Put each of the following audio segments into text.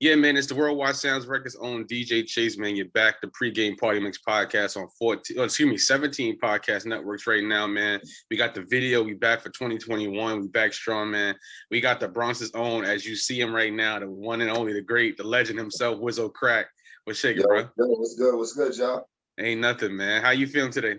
Yeah, man, it's the Worldwide Sounds Records own DJ Chase, man. You're back, the pregame party mix podcast on 17 podcast networks right now, man. We got the video. We back for 2021. We back strong, man. We got the Bronx's own, as you see him right now, the one and only, the great, the legend himself, Wizo Cracc. What's shaking, bro? What's good? What's good, y'all? Ain't nothing, man. How you feeling today?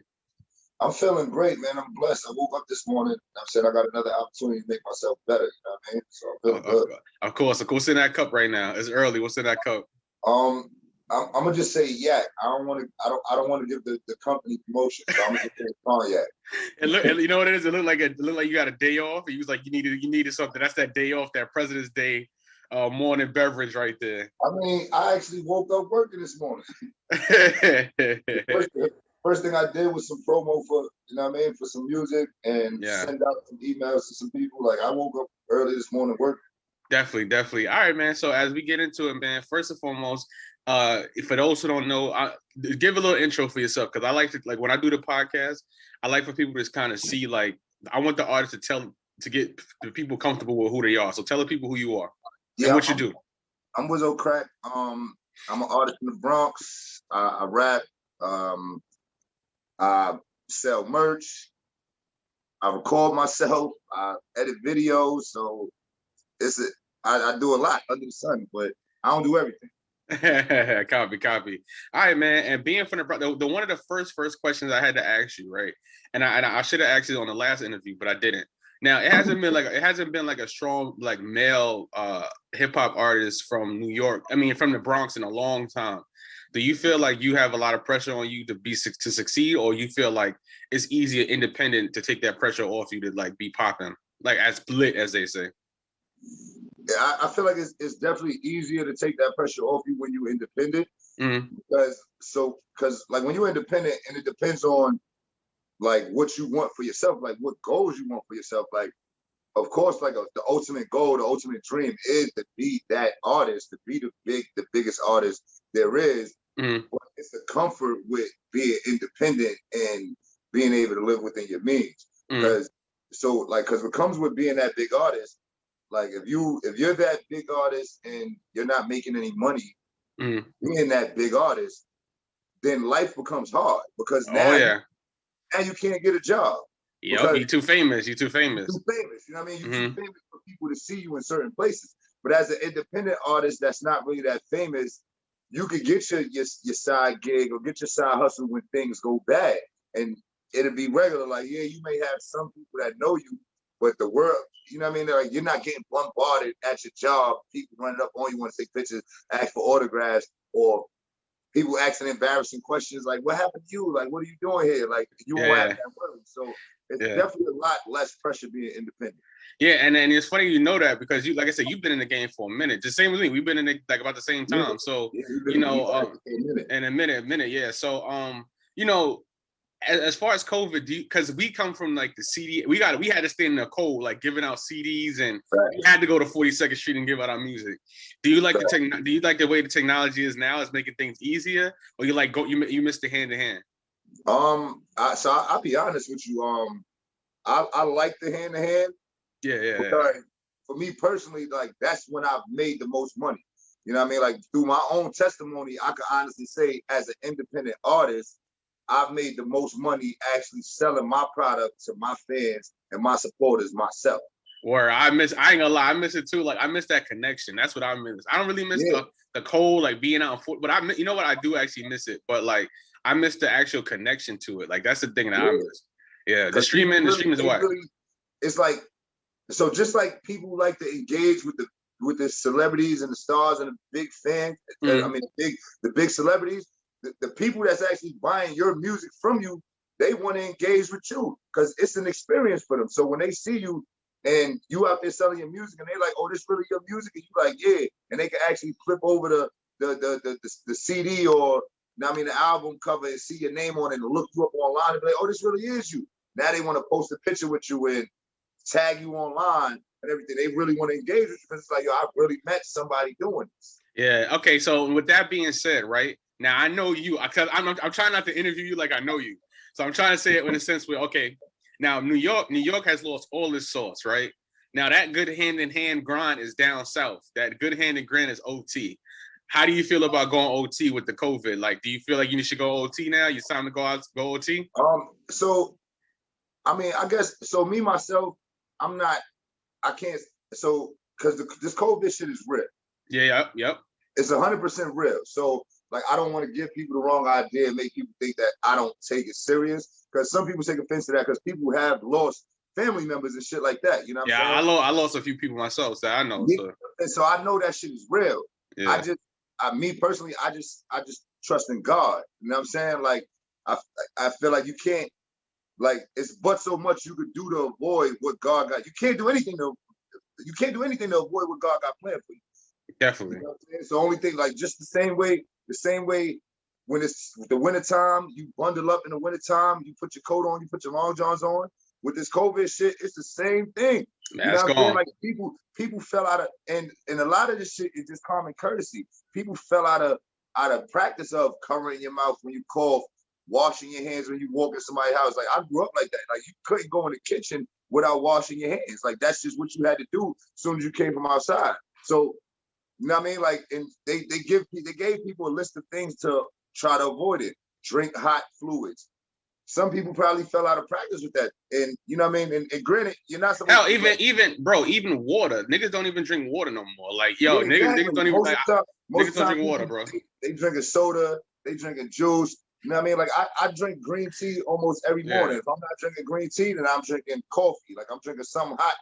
I'm feeling great, man. I'm blessed. I woke up this morning. I said I got another opportunity to make myself better. You know what I mean? So I'm feeling good. Of course. What's in that cup right now? It's early. What's in that cup? I'm gonna just say yak. I don't want to give the company promotion. So I'm gonna just say cognac. You know what it is? It looked like you got a day off. He was like, you needed something. That's that day off, that President's Day morning beverage right there. I mean, I actually woke up working this morning. First thing I did was some promo for, you know what I mean, for some music and send out some emails to some people. Like I woke up early this morning working. Definitely. All right, man. So as we get into it, man, first and foremost, for those who don't know, give a little intro for yourself, because I like to, like, when I do the podcast, I like for people to just kind of see, like, I want the artist to get the people comfortable with who they are. So tell the people who you are and what you do. I'm Wizo Cracc. I'm an artist in the Bronx. I rap. I sell merch. I record myself. I edit videos. So I do a lot under the sun, but I don't do everything. Copy. All right, man. And being from the one of the first questions I had to ask you, right? And I should have asked it on the last interview, but I didn't. Now it hasn't been like a strong like male hip hop artist from New York. I mean, from the Bronx in a long time. Do you feel like you have a lot of pressure on you to succeed, or you feel like it's easier independent to take that pressure off you to like be popping, like as lit as they say? Yeah, I feel like it's definitely easier to take that pressure off you when you're independent, because like when you're independent, and it depends on like what you want for yourself, like what goals you want for yourself. Like, of course, like the ultimate goal, the ultimate dream is to be that artist, to be the biggest artist there is. But it's the comfort with being independent and being able to live within your means. Because what comes with being that big artist, like if you're that big artist and you're not making any money being that big artist, then life becomes hard, because now you can't get a job. Yep, you're too famous. You know what I mean? You're too famous for people to see you in certain places. But as an independent artist that's not really that famous, you could get your side gig or get your side hustle when things go bad. And it'll be regular. Like, yeah, you may have some people that know you, but the world, you know what I mean? Like, you're not getting bombarded at your job, people running up on you, want to take pictures, ask for autographs, or people asking embarrassing questions like, what happened to you? Like, what are you doing here? Like, you won't have that worry. So it's definitely a lot less pressure being independent. Yeah, and it's funny you know that, because you, like I said, you've been in the game for a minute. The same with me. We've been in it like about the same time. So in a minute, yeah. So you know, as far as COVID, because we come from like the CD, we had to stay in the cold, like giving out CDs, and we had to go to 42nd Street and give out our music. Do you like the way the technology is now? Is making things easier, or you miss the hand to hand? So I'll be honest with you. I like the hand to hand. Yeah. For me personally, like that's when I've made the most money. You know what I mean? Like through my own testimony, I can honestly say, as an independent artist, I've made the most money actually selling my product to my fans and my supporters myself. Where I ain't gonna lie, I miss it too. Like I miss that connection. That's what I miss. I don't really miss the cold, like being out on foot, but you know what? I do actually miss it. But like I miss the actual connection to it. Like that's the thing that I miss. Yeah, the streaming is what. It's like, so just like people like to engage with the celebrities and the stars and the big fans, I mean the big celebrities, the people that's actually buying your music from you, they want to engage with you because it's an experience for them. So when they see you and you out there selling your music and they're like, oh, this really your music, and you like, yeah, and they can actually flip over the CD or the album cover and see your name on it and look you up online and be like, oh, this really is you. Now they want to post a picture with you and tag you online and everything. They really want to engage with you because it's like, yo, I really met somebody doing this. Yeah. Okay. So with that being said, right now, I know you because I'm trying not to interview you like I know you. So I'm trying to say it in a sense where, okay, now New York has lost all its sauce, right? Now that good hand in hand grind is down south. That good hand in grind is OT. How do you feel about going OT with the COVID? Like, do you feel like you should go OT now? It's time to go out, go OT? So I mean, I guess so. Me myself, I'm not. I can't. So because this COVID shit is real. Yeah. Yep. It's 100% real. So like, I don't want to give people the wrong idea and make people think that I don't take it serious. Because some people take offense to that because people have lost family members and shit like that. You know what I'm saying? I lost a few people myself, so I know. So. And so I know that shit is real. Yeah. Me personally, I just trust in God. You know what I'm saying? Like, I feel like you can't, like, it's but so much you could do to avoid what God got. You can't do anything to avoid what God got planned for you. Definitely. You know what I'm saying? It's the only thing, like, just the same way when it's the wintertime, you bundle up in the wintertime, you put your coat on, you put your long johns on. With this COVID shit, it's the same thing. Man, you know what I'm saying? Like, people fell out of, and a lot of this shit is just common courtesy. People fell out of practice of covering your mouth when you cough, washing your hands when you walk in somebody's house. Like, I grew up like that. Like, you couldn't go in the kitchen without washing your hands. Like, that's just what you had to do as soon as you came from outside. So, you know what I mean? Like, and they gave people a list of things to try to avoid it. Drink hot fluids. Some people probably fell out of practice with that, and you know what I mean. And granted, you're not supposed. Hell, even water. Niggas don't even drink water no more. Like, yo, yeah, exactly. Niggas don't even niggas don't drink water, bro. They drink a soda. They drink a juice. You know what I mean? Like, I drink green tea almost every morning. If I'm not drinking green tea, then I'm drinking coffee. Like, I'm drinking something hot.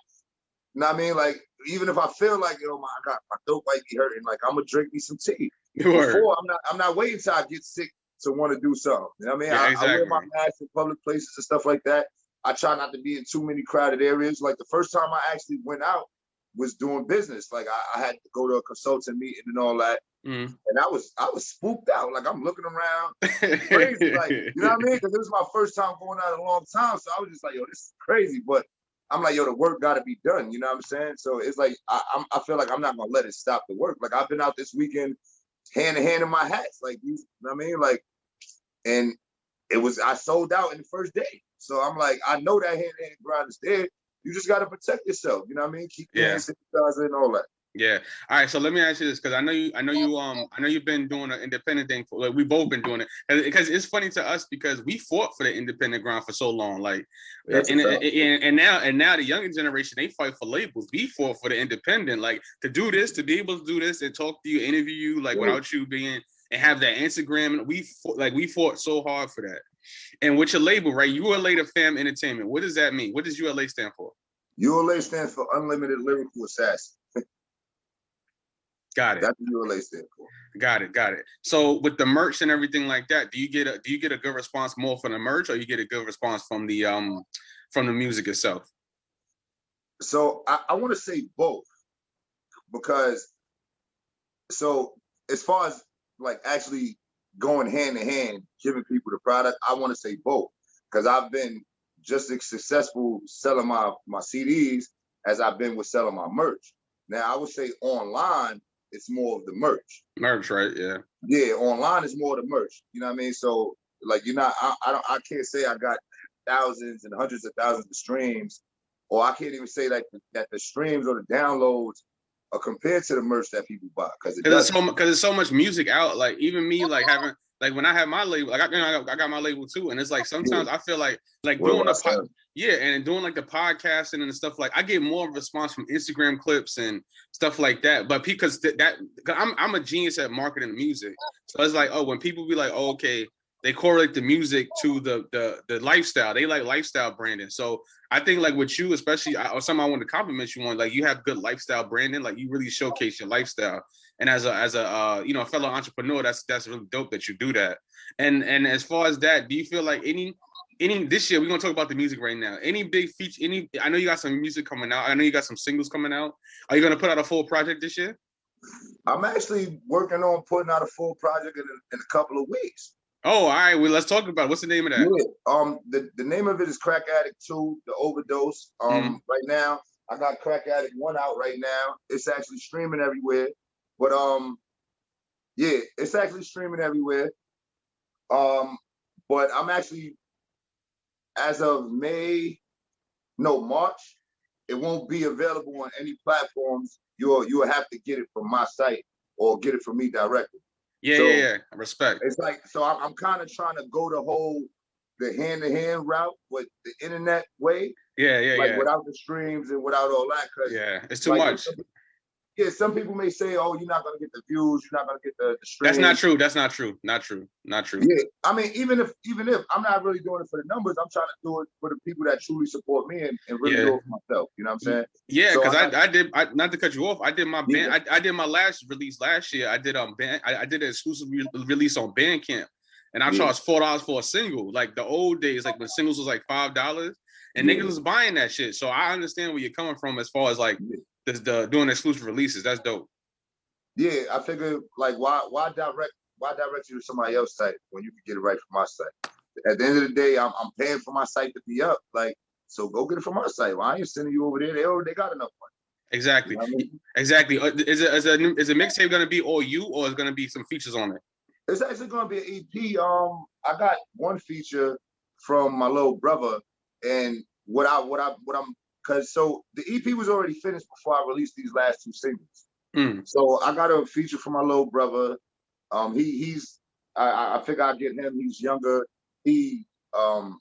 You know what I mean? Like, even if I feel like, my throat might be hurting, like, I'm gonna drink me some tea. Before, I'm not waiting till I get sick to want to do something. You know what I mean? Yeah, exactly. I wear my mask in public places and stuff like that. I try not to be in too many crowded areas. Like, the first time I actually went out was doing business. Like, I had to go to a consultant meeting and all that. And I was spooked out. Like, I'm looking around crazy. Like, you know what I mean? Because it was my first time going out in a long time. So I was just like, yo, this is crazy. But I'm like, yo, the work got to be done. You know what I'm saying? So it's like, I feel like I'm not going to let it stop the work. Like, I've been out this weekend hand in hand in my hats. Like, you know what I mean? Like, and I sold out in the first day. So I'm like, I know that hand-to-hand grind is there. You just got to protect yourself. You know what I mean? Keep your hands sanitizer and all that. Yeah. All right. So let me ask you this, because I know you've been doing an independent thing for, like, we've both been doing it, because it's funny to us because we fought for the independent grind for so long. Like, and now the younger generation, they fight for labels. We fought for the independent, like, to do this, to be able to do this and talk to you, interview you, like, without you being, and have that Instagram. We fought so hard for that. And with your label, right? ULA to Fam Entertainment. What does that mean? What does ULA stand for? ULA stands for Unlimited Lyrical Assassin. Got it. That's what ULA stands for. Got it. So with the merch and everything like that, do you get a good response more from the merch, or you get a good response from the music itself? So I want to say both, because so as far as like actually going hand in hand, giving people the product, I want to say both, because I've been just as successful selling my CDs as I've been with selling my merch. Now I would say online, it's more of the merch. Merch, right? Yeah. Yeah, online is more of the merch. You know what I mean? So like, I can't say I got thousands and hundreds of thousands of streams, or I can't even say that the streams or the downloads are compared to the merch that people buy, because there's so much music out. Like, even me, like, having, like, when I have my label, like, I got my label too, and it's like sometimes I feel like doing and doing like the podcasting and stuff, like, I get more of a response from Instagram clips and stuff like that. But because I'm a genius at marketing music, so it's like, oh, when people be like, oh, okay, they correlate the music to the lifestyle. They like lifestyle branding. So I think, like, with you, especially, or something I want to compliment you on, like, you have good lifestyle branding. Like, you really showcase your lifestyle. And as a fellow entrepreneur, that's really dope that you do that. And as far as that, do you feel like any this year, we're gonna talk about the music right now, any big feature, I know you got some music coming out. I know you got some singles coming out. Are you gonna put out a full project this year? I'm actually working on putting out a full project in a couple of weeks. Oh, all right. Well, let's talk about it. What's the name of that? Yeah. The name of it is Crack Addict 2, The Overdose. Right now, I got Crack Addict 1 out right now. It's actually streaming everywhere. But yeah, it's actually streaming everywhere. But I'm actually, as of March, it won't be available on any platforms. You'll have to get it from my site or get it from me directly. Yeah, so yeah. Respect. It's like, so I'm kind of trying to go the hand-to-hand route with the internet way. Yeah. Without the streams and without all that. Yeah, it's too much. Some people may say, "Oh, you're not gonna get the views, you're not gonna get the streams." That's not true. That's not true. Not true. Yeah, I mean, even if I'm not really doing it for the numbers, I'm trying to do it for the people that truly support me and really do it for myself. You know what I'm saying? Yeah, because I did. Not to cut you off. I did my band. Yeah. I did my last release last year. I did I did an exclusive release on Bandcamp, and I charged $4 for a single. Like the old days, like when singles was like $5, and niggas was buying that shit. So I understand where you're coming from as far as like the doing exclusive releases. That's dope. Yeah, I figured like why direct you to somebody else's site when you can get it right from my site? At the end of the day, I'm paying for my site to be up. Like, so go get it from my site. Why ain't sending you over there? They got enough money. Exactly. You know what I mean? Exactly. Is a mixtape gonna be all you, or is gonna be some features on it? It's actually gonna be an EP. I got one feature from my little brother, and so the EP was already finished before I released these last 2 singles. So I got a feature from my little brother. I figure I'll get him. He's younger. He more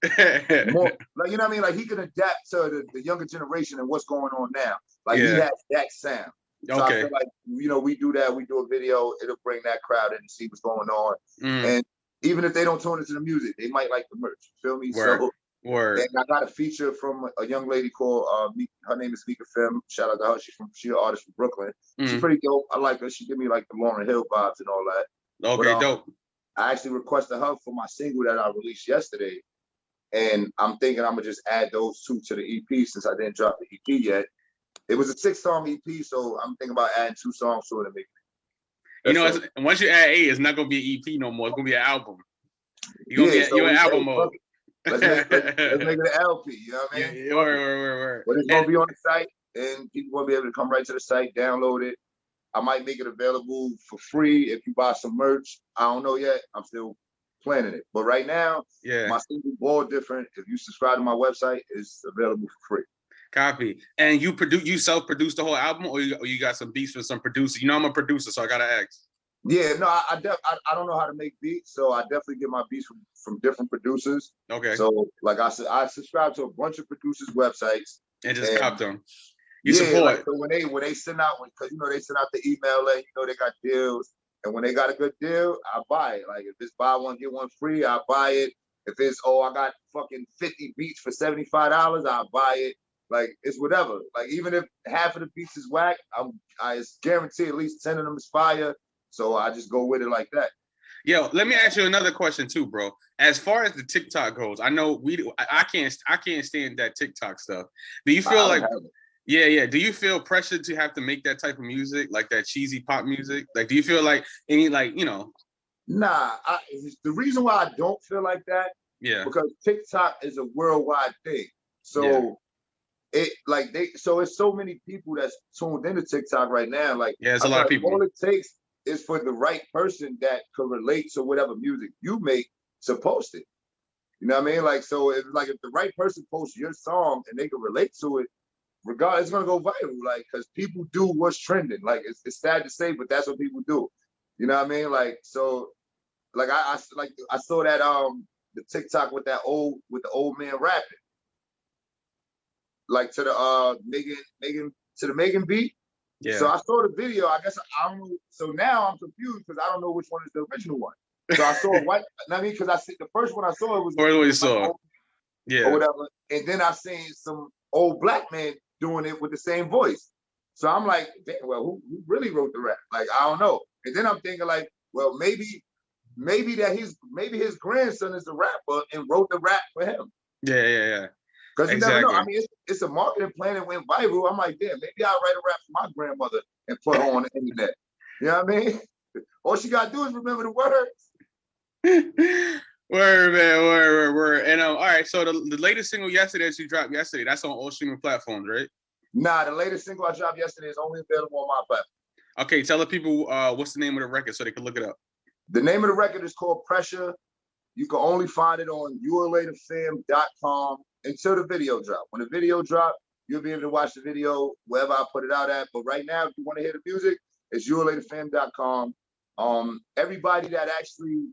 like, you know what I mean? Like, he can adapt to the younger generation and what's going on now. Like, he has that sound. So I feel like, we do that. We do a video. It'll bring that crowd in and see what's going on. And even if they don't tune into the music, they might like the merch. You feel me? Word. And I got a feature from a young lady called her name is Mika Fem. Shout out to her. She's an artist from Brooklyn. She's pretty dope. I like her. She give me like the Lauryn Hill vibes and all that. Okay, dope. I actually requested her for my single that I released yesterday. And I'm thinking I'm gonna just add those 2 to the EP since I didn't drop the EP yet. It was a 6-song EP, so I'm thinking about adding 2 songs to it to make it. Once you add 8, it's not gonna be an EP no more. It's gonna be an album. You're in album mode. Let's make it an LP. You know what I mean? Yeah, word. But it's gonna be on the site, and people gonna be able to come right to the site, download it. I might make it available for free if you buy some merch. I don't know yet. I'm still planning it. But right now, my single Ball Different, if you subscribe to my website, is available for free. Copy. And you self-produced the whole album, or you got some beats with some producers? I'm a producer, so I gotta ask. Yeah, no, I don't know how to make beats, so I definitely get my beats from different producers. Okay. So like I said, I subscribe to a bunch of producers' websites and just cop them. You support. Like, so when they send out, because they send out the email, and they got deals, and when they got a good deal, I buy it. Like, if it's buy one get one free, I buy it. If it's I got fucking 50 beats for $75, I buy it. Like, it's whatever. Like, even if half of the beats is whack, I guarantee at least 10 of them is fire. So I just go with it like that. Yo, let me ask you another question too, bro. As far as the TikTok goes, I know I can't stand that TikTok stuff. Do you feel like do you feel pressured to have to make that type of music, like that cheesy pop music? Like, do you feel like any Nah, the reason why I don't feel like that, because TikTok is a worldwide thing. So it's so many people that's tuned into TikTok right now. Like, it's a lot of people. All it takes is for the right person that could relate to whatever music you make to post it. You know what I mean? Like, so if the right person posts your song and they can relate to it, regardless, it's gonna go viral. Like, because people do what's trending. Like, it's sad to say, but that's what people do. You know what I mean? Like, so, like I saw that the TikTok with the old man rapping, like to the Megan beat. Yeah. So I saw the video. I guess I don't know. So now I'm confused because I don't know which one is the original one. So I saw white. I mean, because the first one I saw it was. Or what you saw. Or whatever. And then I seen some old black man doing it with the same voice. So I'm like, damn, well, who really wrote the rap? Like, I don't know. And then I'm thinking like, well, maybe his grandson is the rapper and wrote the rap for him. Yeah. Because you never know. I mean, it's a marketing plan that went viral. I'm like, damn, maybe I'll write a rap for my grandmother and put her on the internet. You know what I mean? All she got to do is remember the words. Word, man, word. And all right, so the latest single that you dropped yesterday, that's on all streaming platforms, right? Nah, the latest single I dropped yesterday is only available on my platform. Okay, tell the people what's the name of the record so they can look it up. The name of the record is called Pressure. You can only find it on yourlatefam.com until the video drop. When the video drop, you'll be able to watch the video wherever I put it out at. But right now, if you want to hear the music, it's youalatefam.com. Everybody that actually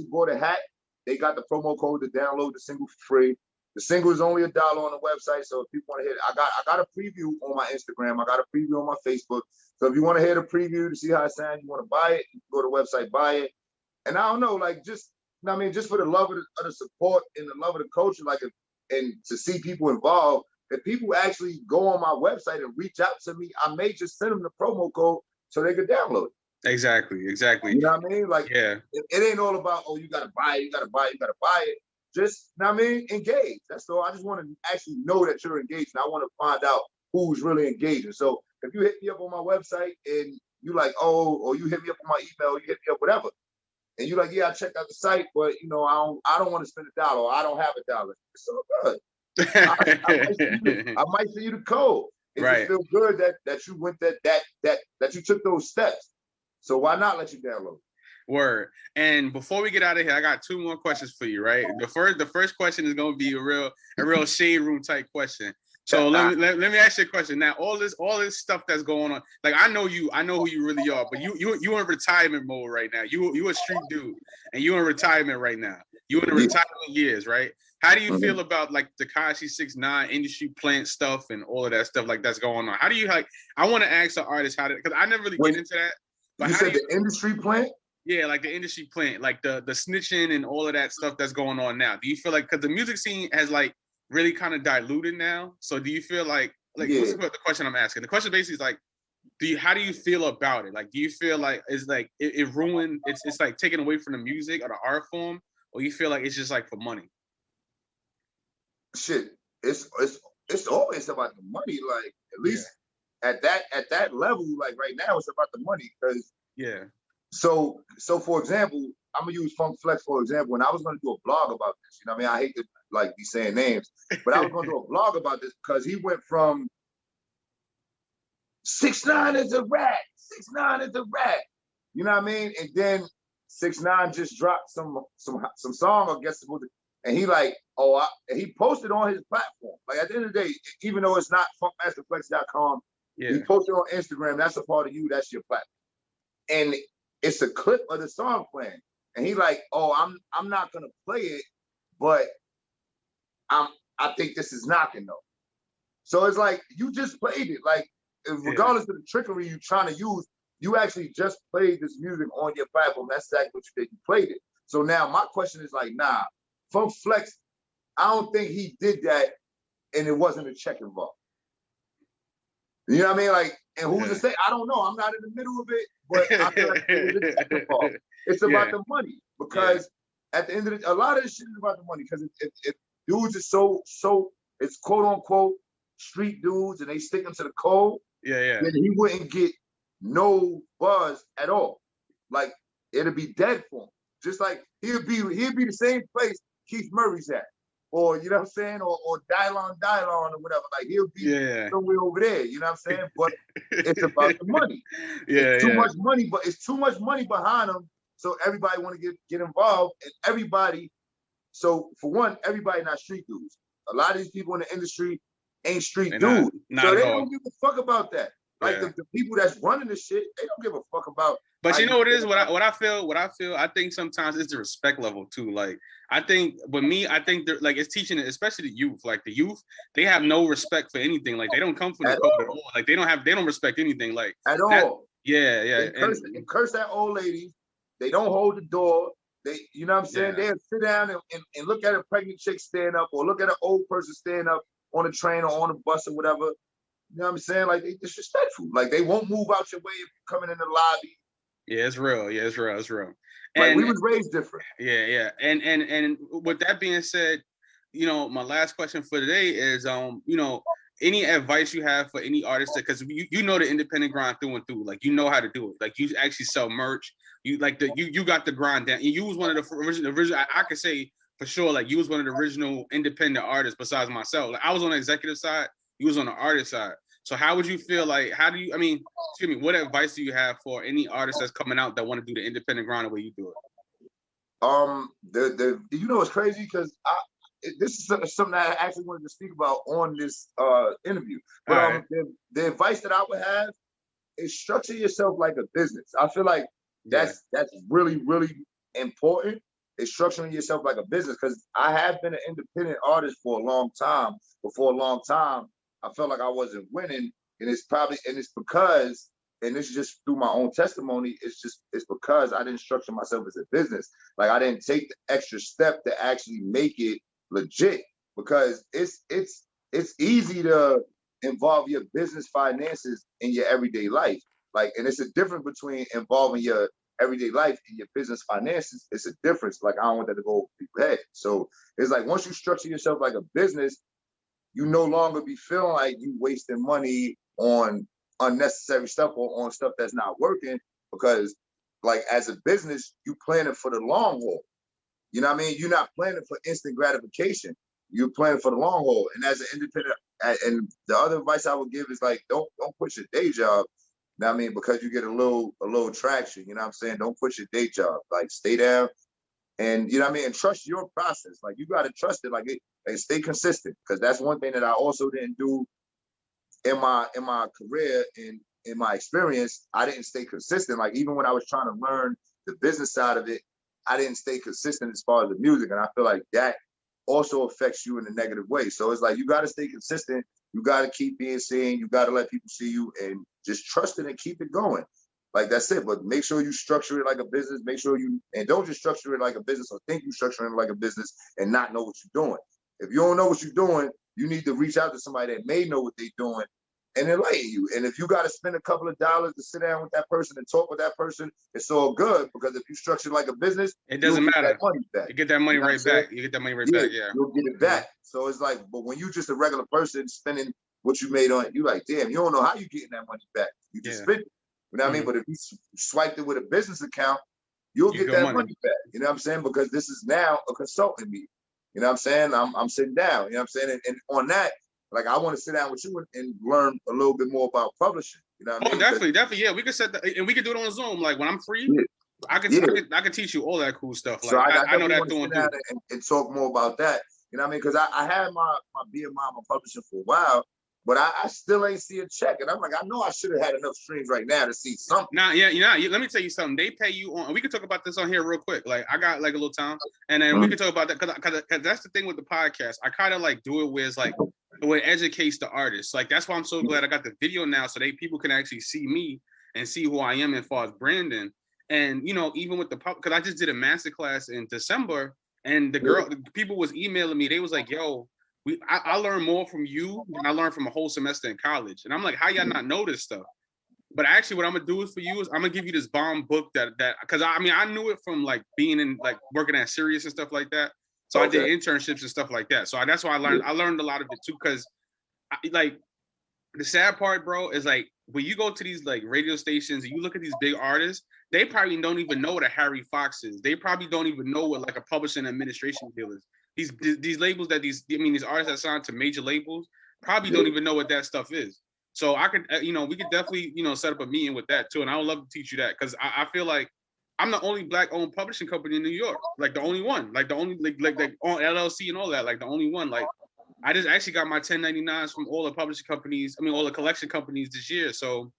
bought a hat, they got the promo code to download the single for free. The single is only $1 on the website. So if people want to hear it, I got a preview on my Instagram. I got a preview on my Facebook. So if you want to hear the preview to see how it sounds, you want to buy it, you can go to the website, buy it. And I don't know, like just for the love of the support and the love of the culture, and to see people involved. If people actually go on my website and reach out to me, I may just send them the promo code so they can download it. Exactly. You know what I mean? Like, yeah, it ain't all about, oh, you gotta buy it, you gotta buy it. Just, you know what I mean? Engage. That's all. I just want to actually know that you're engaged. And I want to find out who's really engaging. So if you hit me up on my website and you like, oh, or you hit me up on my email, you hit me up, whatever. And you like, yeah, I checked out the site, but you know, I don't want to spend $1 or I don't have $1. It's all good. I might send you the code. It right. just feel good that you went that you took those steps. So why not let you download? Word. And before we get out of here, I got 2 more questions for you, right? The first question is going to be a real shade room type question. So let me ask you a question. Now, all this stuff that's going on, like I know who you really are, but you in retirement mode right now. You a street dude, and you in retirement right now. You in the retirement years, right? How do you feel about like the Tekashi 6ix9ine industry plant stuff and all of that stuff like that's going on? How do you like? I want to ask the artist because I never really get into that. But you said the industry plant? Yeah, like the industry plant, like the snitching and all of that stuff that's going on now. Do you feel like because the music scene has like really kind of diluted now? So do you feel like what's the question I'm asking? The question basically is like, how do you feel about it? Like, do you feel like it's like it ruined? It's like taken away from the music or the art form, or you feel like it's just like for money? Shit, it's always about the money. Like at least at that level, like right now, it's about the money because So for example, I'm gonna use Funk Flex for example. When I was gonna do a blog about this, you know what I mean? I hate to like be saying names, but I was gonna do a blog about this because he went from 6ix9ine is a rat, 6ix9ine is a rat. You know what I mean? And then 6ix9ine just dropped some song, I guess, and he like, and he posted on his platform. Like at the end of the day, even though it's not funkmasterflex.com, he posted on Instagram. That's a part of you. That's your platform. And it's a clip of the song playing, and he like, I'm not gonna play it, but I think this is knocking though. So it's like you just played it, like regardless of the trickery you're trying to use, you actually just played this music on your platform. That's exactly what you did. You played it. So now my question is like, nah, Funk Flex, I don't think he did that, and it wasn't a check involved. You know what I mean? Like, and who's to say? I don't know. I'm not in the middle of it, but I feel like it's about the money because at the end of a lot of this shit is about the money because if dudes are so it's quote unquote street dudes and they stick them to the code, then he wouldn't get no buzz at all. Like it'll be dead for him. Just like he'd be the same place Keith Murray's at. Or you know what I'm saying, or Dylon or whatever. Like he'll be somewhere over there, you know what I'm saying? But it's about the money. It's too much money, but it's too much money behind them. So everybody want to get involved, and everybody. So for one, everybody not street dudes. A lot of these people in the industry ain't street dudes, so they don't give a fuck about that. Like the people that's running the shit, they don't give a fuck about. But you know what it is? What I feel, I think sometimes it's the respect level too. Like I think, but me, I think like it's teaching it, especially the youth. Like the youth, they have no respect for anything. Like they don't come from the code at all. Like they don't respect anything. Like at all. Yeah. They curse that old lady. They don't hold the door. They, you know what I'm saying? They'll sit down and look at a pregnant chick stand up, or look at an old person stand up on a train or on a bus or whatever. You know what I'm saying? Like they disrespectful. Like they won't move out your way if you're coming in the lobby. Yeah, it's real. It's real. Like we was raised different. Yeah. And with that being said, you know, my last question for today is, you know, any advice you have for any artist, because you know the independent grind through and through. Like you know how to do it. Like you actually sell merch. You like you got the grind down. And you was one of the original. I could say for sure, like you was one of the original independent artists besides myself. Like I was on the executive side. You was on the artist side. So how would you feel like, what advice do you have for any artist that's coming out that want to do the independent grind the way you do it? You know what's crazy? Because this is something that I actually wanted to speak about on this interview. But right. the advice that I would have is structure yourself like a business. I feel like that's really, really important. Is structuring yourself like a business, because I have been an independent artist for a long time. But for a long time, I felt like I wasn't winning, and it's because, and this is just through my own testimony, it's because I didn't structure myself as a business. Like, I didn't take the extra step to actually make it legit, because it's easy to involve your business finances in your everyday life. Like, and it's a difference between involving your everyday life and your business finances. It's a difference. Like, I don't want that to go over people's head. So it's like, once you structure yourself like a business, you no longer be feeling like you wasting money on unnecessary stuff or on stuff that's not working, because, like, as a business, you planning for the long haul. You know what I mean? You're not planning for instant gratification. You're planning for the long haul. And as an independent, and the other advice I would give is, like, don't quit your day job. You know what I mean? Because you get a little traction. You know what I'm saying? Don't quit your day job. Like, stay down, and, you know what I mean? And trust your process. Like, you got to trust it. Like, and stay consistent. Because that's one thing that I also didn't do in my career and in my experience. I didn't stay consistent. Like, even when I was trying to learn the business side of it, I didn't stay consistent as far as the music. And I feel like that also affects you in a negative way. So it's like, you got to stay consistent. You got to keep being seen. You got to let people see you, and just trust it and keep it going. Like, that's it. But make sure you structure it like a business. Make sure and don't just structure it like a business or think you structuring it like a business and not know what you're doing. If you don't know what you're doing, you need to reach out to somebody that may know what they're doing and enlighten you. And if you got to spend a couple of dollars to sit down with that person and talk with that person, it's all good, because if you structure it like a business, it doesn't matter. That money back. You get that money right back. You get that money right back. Yeah, you'll get it back. So it's like, but when you just a regular person spending what you made on it, you like, damn, you don't know how you getting that money back. You just spend it. You know what I mean? But if you swiped it with a business account, you'll get that money back. You know what I'm saying? Because this is now a consulting meeting. You know what I'm saying? I'm sitting down. You know what I'm saying? And on that, like, I want to sit down with you and learn a little bit more about publishing. You know what I mean? Definitely. Yeah, we could set that, and we could do it on Zoom. Like, when I'm free, I could teach you all that cool stuff. Like, so I know that doing too. And talk more about that. You know what I mean? Because I had my BMI, my publishing for a while, but I still ain't see a check. And I'm like, I know I should have had enough streams right now to see something. Nah, yeah, let me tell you something. They pay you on, we can talk about this on here real quick. Like, I got like a little time, and then we can talk about that, because that's the thing with the podcast. I kind of like do it where it's like, it educates the artist. Like, that's why I'm so glad I got the video now, so people can actually see me and see who I am as far as branding. And, you know, even with the because I just did a masterclass in December, and the people was emailing me. They was like, yo, I learned more from you than I learned from a whole semester in college. And I'm like, how y'all not know this stuff? But actually, what I'm gonna do is for you is I'm gonna give you this bomb book that because I mean, I knew it from like being in, like, working at Sirius and stuff like that. So I did internships and stuff like that. So that's why I learned a lot of it too. Because like, the sad part, bro, is like, when you go to these like radio stations and you look at these big artists, they probably don't even know what a Harry Fox is. They probably don't even know what like a publishing administration deal is. These labels that these artists that signed to major labels probably don't even know what that stuff is. So I could, we could definitely, set up a meeting with that too. And I would love to teach you that, because I feel like I'm the only Black-owned publishing company in New York. Like, the only one. Like, the only, like on LLC and all that. Like, the only one. Like, I just actually got my 1099s from all the publishing companies. I mean, all the collection companies this year. So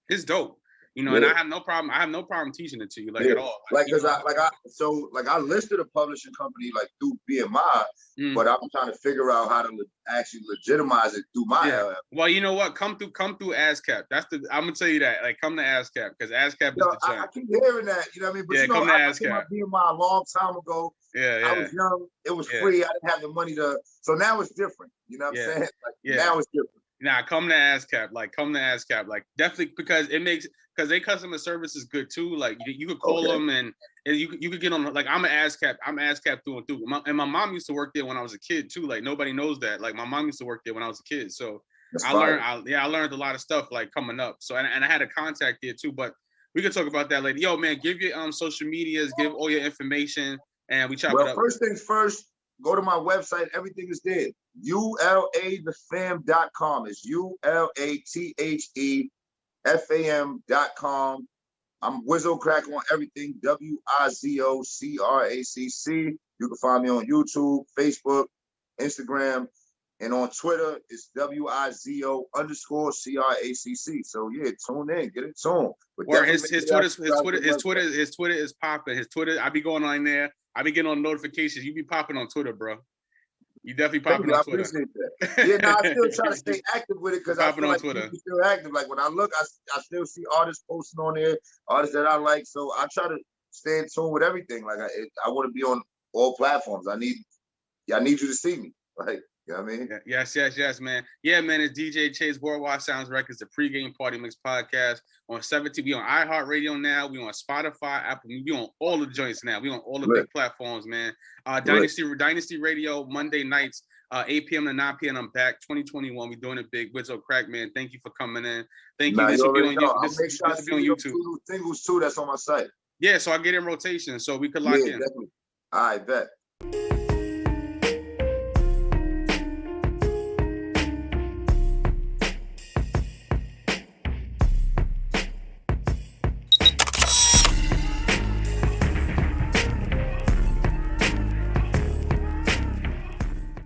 it's dope. And I have no problem. I have no problem teaching it to you, like, at all. Like, because I listed a publishing company like through BMI, but I'm trying to figure out how to actually legitimize it through my LLC. Well, you know what? Come through ASCAP. I'm gonna tell you that. Like, come to ASCAP, because ASCAP is the champ. I keep hearing that. You know what I mean? But come to I ASCAP. did my BMI a long time ago. I was young. It was free. I didn't have the money to. So now it's different. You know what I'm saying? Like, now it's different. Nah, come to ASCAP. Like, come to ASCAP. Like, definitely, because their customer service is good too. Like, you could call them and you could get on. Like, I'm ASCAP through and through. And my mom used to work there when I was a kid too. Like, nobody knows that. Like, my mom used to work there when I was a kid. So I learned a lot of stuff, like, coming up. So and I had a contact there too. But we could talk about that later. Yo, man, give your social medias, give all your information, and we chop it up. First things first. Go to my website. Everything is there. ULAthefam.com. It's ULATHEFAM.com. I'm Wizo Cracc on everything. WIZOCRACC. You can find me on YouTube, Facebook, Instagram, and on Twitter, it's WIZO_CRACC. So yeah, tune in, get it tuned. But or his Twitter is popping. His Twitter, I be going on there. I be getting on notifications. You be popping on Twitter, bro. You definitely popping on Twitter. I appreciate that. Yeah, no, I still try to stay active with it because I feel like people still active. Like when I look, I still see artists posting on there, artists that I like. So I try to stay in tune with everything. Like I want to be on all platforms. I need you to see me. Like, you know what I mean? Yes, man. Yeah, man, it's DJ Chase, Worldwide Sounds Records, the pregame party mix podcast on 17. We on iHeartRadio now. We on Spotify, Apple. We on all the joints now. We on all the big platforms, man. Dynasty Radio, Monday nights, 8 p.m. to 9 p.m. I'm back. 2021. We doing it big. Wizo Cracc, man. Thank you for coming in. Thank you. This will be on YouTube. Singles too. That's on my site. Yeah, so I get in rotation, so we could lock in. Definitely. All right, bet.